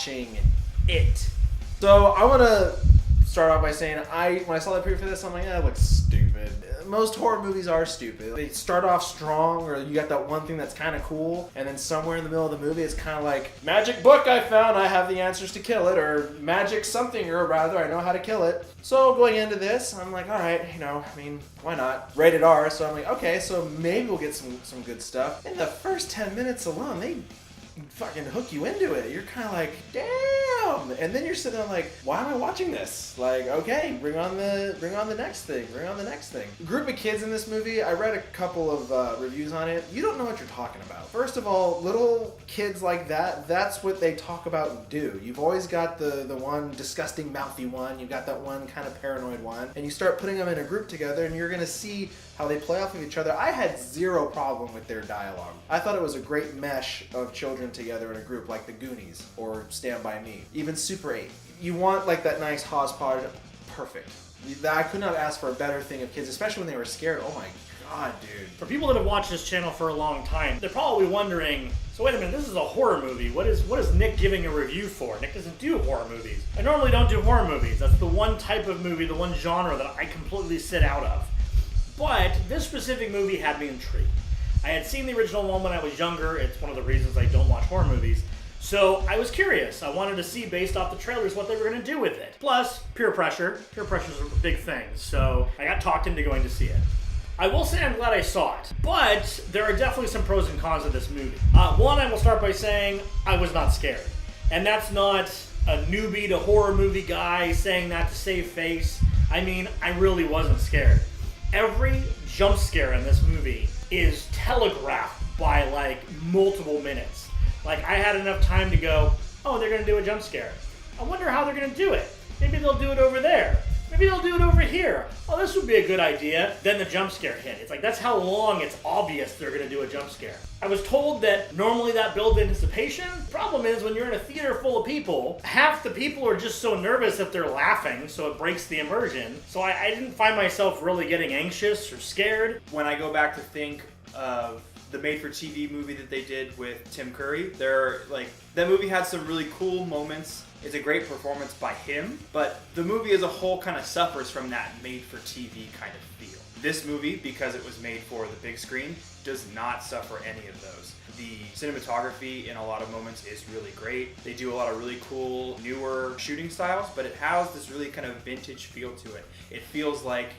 watching it. So I want to start off by saying when I saw the preview for this, I'm like, that looks stupid. Most horror movies are stupid. They start off strong, or you got that one thing that's kind of cool, and then somewhere in the middle of the movie it's kind of like, magic book I found, I have the answers to kill it, or magic something, or rather I know how to kill it. So going into this, I'm like, alright, why not? Rated R, so I'm like, okay, so maybe we'll get some good stuff. In the first 10 minutes alone, they fucking hook you into it. You're kind of like, damn, and then you're sitting there like, why am I watching this? Like, okay, bring on the next thing. A group of kids in this movie, I read a couple of reviews on it. You don't know what you're talking about. First of all, little kids like that's what they talk about and do. You've always got the one disgusting mouthy one, you've got that one kind of paranoid one, and you start putting them in a group together and you're gonna see how they play off of each other. I had zero problem with their dialogue. I thought it was a great mesh of children together in a group, like the Goonies or Stand By Me, even Super 8. You want like that nice hodgepodge, perfect. I could not ask for a better thing of kids, especially when they were scared. Oh my god, dude. For people that have watched this channel for a long time, they're probably wondering, so wait a minute, this is a horror movie. What is Nick giving a review for? Nick doesn't do horror movies. I normally don't do horror movies. That's the one type of movie, the one genre that I completely sit out of. But this specific movie had me intrigued. I had seen the original one when I was younger. It's one of the reasons I don't watch horror movies. So I was curious. I wanted to see, based off the trailers, what they were going to do with it. Plus, peer pressure. Peer pressure is a big thing. So I got talked into going to see it. I will say I'm glad I saw it. But there are definitely some pros and cons of this movie. One, I will start by saying I was not scared. And that's not a newbie to horror movie guy saying that to save face. I mean, I really wasn't scared. Every jump scare in this movie is telegraphed by like multiple minutes. Like I had enough time to go, oh, they're going to do a jump scare. I wonder how they're going to do it. Maybe they'll do it over there. Maybe they'll do it over here. Oh, this would be a good idea. Then the jump scare hit. It's like, that's how long it's obvious they're going to do a jump scare. I was told that normally that builds anticipation. Problem is, when you're in a theater full of people, half the people are just so nervous that they're laughing, so it breaks the immersion. So I didn't find myself really getting anxious or scared. When I go back to think of the made-for-TV movie that they did with Tim Curry, that movie had some really cool moments. It's a great performance by him, but the movie as a whole kind of suffers from that made-for-TV kind of feel. This movie, because it was made for the big screen, does not suffer any of those. The cinematography in a lot of moments is really great. They do a lot of really cool, newer shooting styles, but it has this really kind of vintage feel to it. It feels like,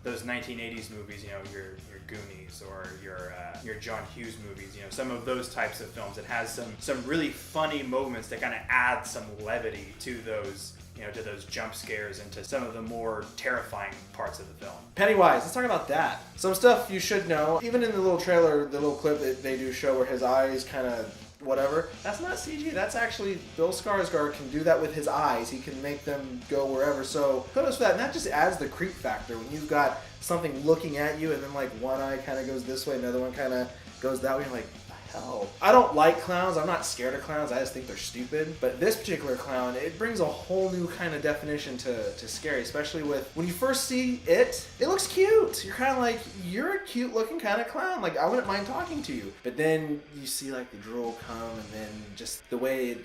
those 1980s movies, your Goonies or your John Hughes movies, some of those types of films. It has some really funny moments that kind of add some levity to those, to those jump scares and to some of the more terrifying parts of the film. Pennywise, let's talk about that. Some stuff you should know. Even in the little trailer, the little clip that they do show where his eyes kind of whatever, that's not CG. That's actually, Bill Skarsgård can do that with his eyes. He can make them go wherever. So kudos for that. And that just adds the creep factor when you've got something looking at you and then like one eye kind of goes this way, another one kind of goes that way. You're like, hell. I don't like clowns. I'm not scared of clowns. I just think they're stupid. But this particular clown, it brings a whole new kind of definition to scary, especially with when you first see it looks cute. You're kind of like, you're a cute looking kind of clown. Like, I wouldn't mind talking to you. But then you see like the drool come and then just the way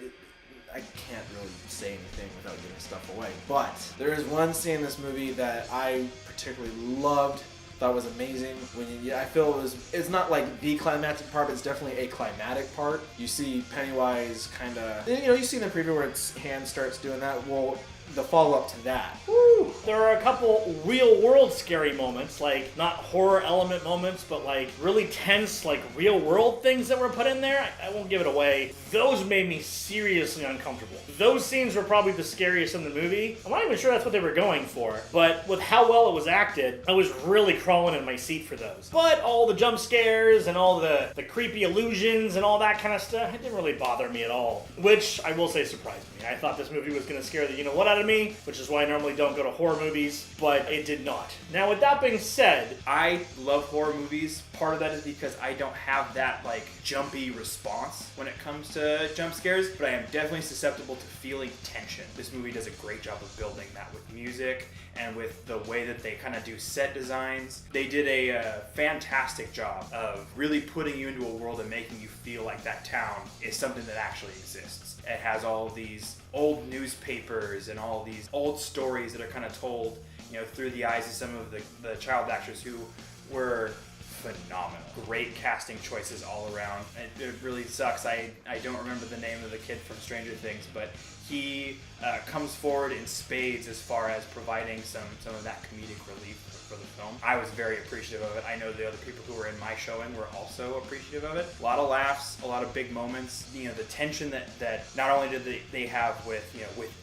I can't really say anything without giving stuff away. But there is one scene in this movie that I particularly loved. Thought was amazing. I feel it's not like the climactic part, but it's definitely a climatic part. You see Pennywise kind of, you see in the preview where its hand starts doing that. Well, the follow-up to that. Woo! There are a couple real-world scary moments, like not horror element moments, but like really tense, like real-world things that were put in there. I won't give it away. Those made me seriously uncomfortable. Those scenes were probably the scariest in the movie. I'm not even sure that's what they were going for, but with how well it was acted, I was really crawling in my seat for those. But all the jump scares and all the creepy illusions and all that kind of stuff, it didn't really bother me at all, which I will say surprised me. I thought this movie was going to scare the you-know-what out of me, which is why I normally don't go to horror movies, but it did not. Now, with that being said, I love horror movies. Part of that is because I don't have that like jumpy response when it comes to jump scares, but I am definitely susceptible to feeling tension. This movie does a great job of building that with music and with the way that they kind of do set designs. They did a fantastic job of really putting you into a world and making you feel like that town is something that actually exists. It has all these old newspapers and all these old stories that are kind of told, through the eyes of some of the child actors who were phenomenal. Great casting choices all around. It really sucks. I don't remember the name of the kid from Stranger Things, but he comes forward in spades as far as providing some of that comedic relief for the film. I was very appreciative of it. I know the other people who were in my showing were also appreciative of it. A lot of laughs, a lot of big moments. The tension that not only did they have with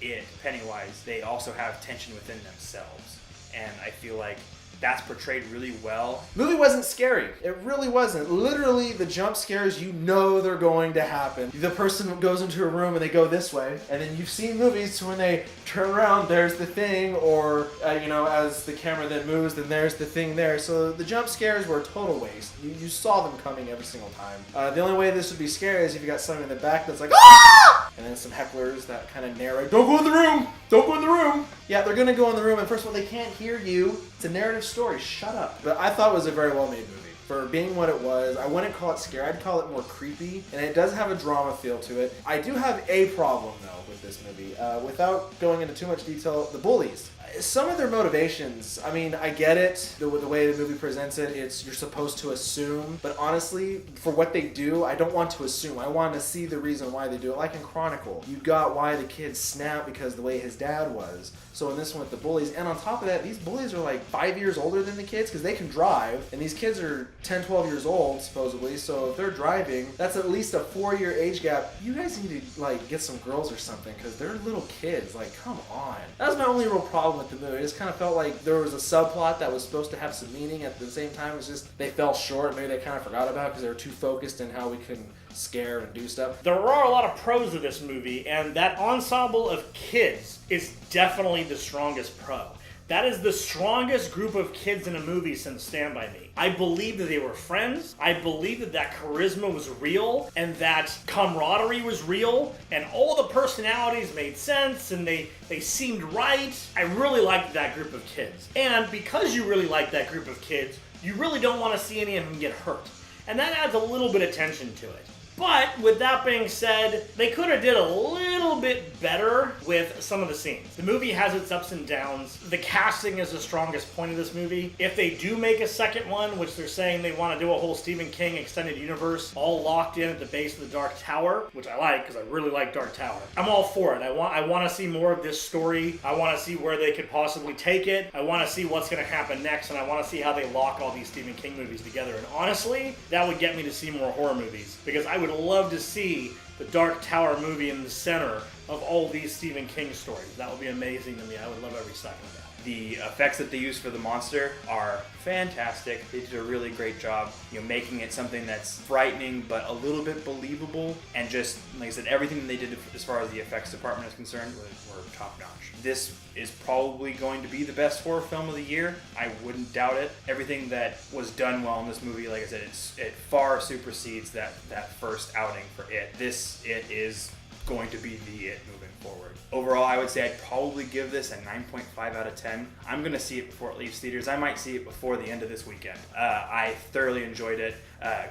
it, Pennywise, they also have tension within themselves. And I feel like that's portrayed really well. Movie wasn't scary. It really wasn't. Literally, the jump scares, they're going to happen. The person goes into a room and they go this way, and then you've seen movies when they turn around, there's the thing, or, as the camera then moves, then there's the thing there. So the jump scares were a total waste. You saw them coming every single time. The only way this would be scary is if you got someone in the back that's like, ah! And then some hecklers that kind of narrate, don't go in the room! Don't go in the room! Yeah, they're going to go in the room, and first of all, they can't hear you. It's a narrative story. Shut up. But I thought it was a very well-made movie. For being what it was, I wouldn't call it scary. I'd call it more creepy, and it does have a drama feel to it. I do have a problem, though, with this movie. Without going into too much detail, the bullies. Some of their motivations, I get it, the way the movie presents it, you're supposed to assume, but honestly, for what they do, I don't want to assume. I want to see the reason why they do it. Like in Chronicle, you got why the kid snapped because the way his dad was. So in this one with the bullies, and on top of that, these bullies are like 5 years older than the kids because they can drive, and these kids are 10, 12 years old, supposedly, so if they're driving, that's at least a 4-year age gap. You guys need to, get some girls or something, because they're little kids. Come on. That was my only real problem with the movie. I just kind of felt like there was a subplot that was supposed to have some meaning. At the same time, it was just, they fell short. Maybe they kind of forgot about it because they were too focused in how we can scare and do stuff. There are a lot of pros of this movie, and that ensemble of kids is definitely the strongest pro. That is the strongest group of kids in a movie since Stand By Me. I believe that they were friends. I believe that charisma was real, and that camaraderie was real, and all the personalities made sense, and they seemed right. I really liked that group of kids. And because you really like that group of kids, you really don't want to see any of them get hurt. And that adds a little bit of tension to it. But with that being said, they could have did a little bit better with some of the scenes. The movie has its ups and downs. The casting is the strongest point of this movie. If they do make a second one, which they're saying they want to do a whole Stephen King extended universe, all locked in at the base of the Dark Tower, which I like because I really like Dark Tower. I'm all for it. I want to see more of this story. I want to see where they could possibly take it. I want to see what's going to happen next, and I want to see how they lock all these Stephen King movies together. And honestly, that would get me to see more horror movies, because I would love to see the Dark Tower movie in the center of all these Stephen King stories. That would be amazing to me. I would love every second of that. The effects that they use for the monster are fantastic. They did a really great job, making it something that's frightening but a little bit believable. And just, like I said, everything they did as far as the effects department is concerned were top notch. This is probably going to be the best horror film of the year. I wouldn't doubt it. Everything that was done well in this movie, like I said, it far supersedes that first outing for it. It is going to be the it moving forward. Overall, I would say I'd probably give this a 9.5 out of 10. I'm going to see it before it leaves theaters. I might see it before the end of this weekend. I thoroughly enjoyed it.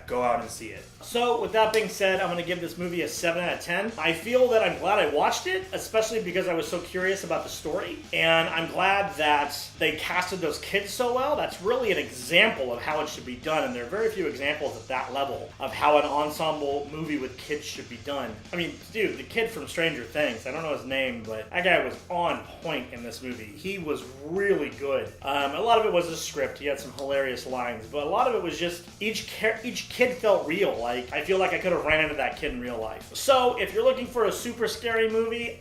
Go out and see it. So, with that being said, I'm going to give this movie a 7 out of 10. I feel that I'm glad I watched it, especially because I was so curious about the story. And I'm glad that they casted those kids so well. That's really an example of how it should be done. And there are very few examples at that level of how an ensemble movie with kids should be done. I mean, dude, the kid from Stranger Things, I don't know his name, but that guy was on point in this movie. He was really good. A lot of it was the script. He had some hilarious lines, but a lot of it was just each kid felt real. Like, I feel like I could have ran into that kid in real life. So if you're looking for a super scary movie,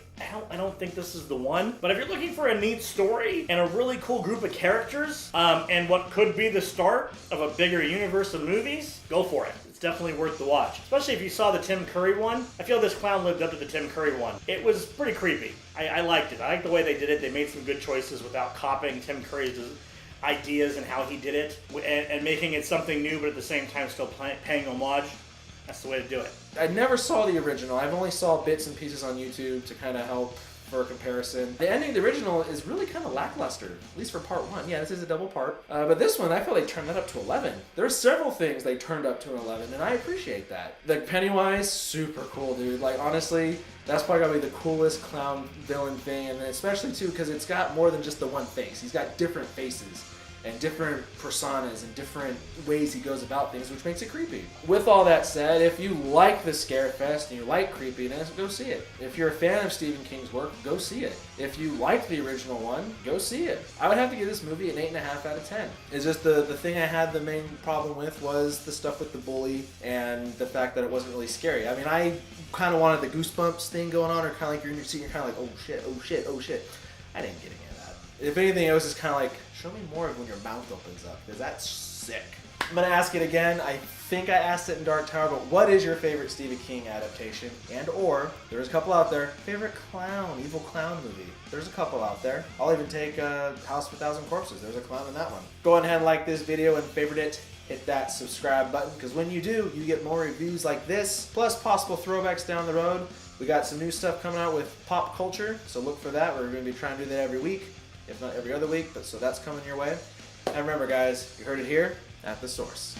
I don't think this is the one. But if you're looking for a neat story and a really cool group of characters, and what could be the start of a bigger universe of movies, go for it. It's definitely worth the watch. Especially if you saw the Tim Curry one. I feel this clown lived up to the Tim Curry one. It was pretty creepy. I liked it. I liked the way they did it. They made some good choices without copying Tim Curry's ideas and how he did it, and making it something new, but at the same time still paying homage. That's the way to do it. I never saw the original. I've only saw bits and pieces on YouTube to kind of help for comparison. The ending of the original is really kind of lackluster, at least for part 1. Yeah, this is a double part. But this one, I feel they turned that up to 11. There's several things they turned up to an 11, and I appreciate that. Like Pennywise, super cool, dude. Like, honestly, that's probably gonna be the coolest clown villain thing, and especially, too, because it's got more than just the one face. He's got different faces and different personas and different ways he goes about things, which makes it creepy. With all that said, if you like the scare fest and you like creepiness, go see it. If you're a fan of Stephen King's work, go see it. If you like the original one, go see it. I would have to give this movie an 8.5 out of 10. It's just the thing I had the main problem with was the stuff with the bully and the fact that it wasn't really scary. I mean, I kind of wanted the goosebumps thing going on, or kind of like you're in your seat and you're kind of like, oh shit, oh shit, oh shit. I didn't get any of that. If anything, it was just kind of like, show me more of when your mouth opens up, because that's sick. I'm going to ask it again. I think I asked it in Dark Tower, but what is your favorite Stephen King adaptation? And or, there's a couple out there, favorite clown, evil clown movie. There's a couple out there. I'll even take House of a Thousand Corpses. There's a clown in that one. Go ahead and like this video and favorite it. Hit that subscribe button, because when you do, you get more reviews like this, plus possible throwbacks down the road. We got some new stuff coming out with pop culture, so look for that. We're going to be trying to do that every week, if not every other week, but so that's coming your way. And remember, guys, you heard it here at The Source.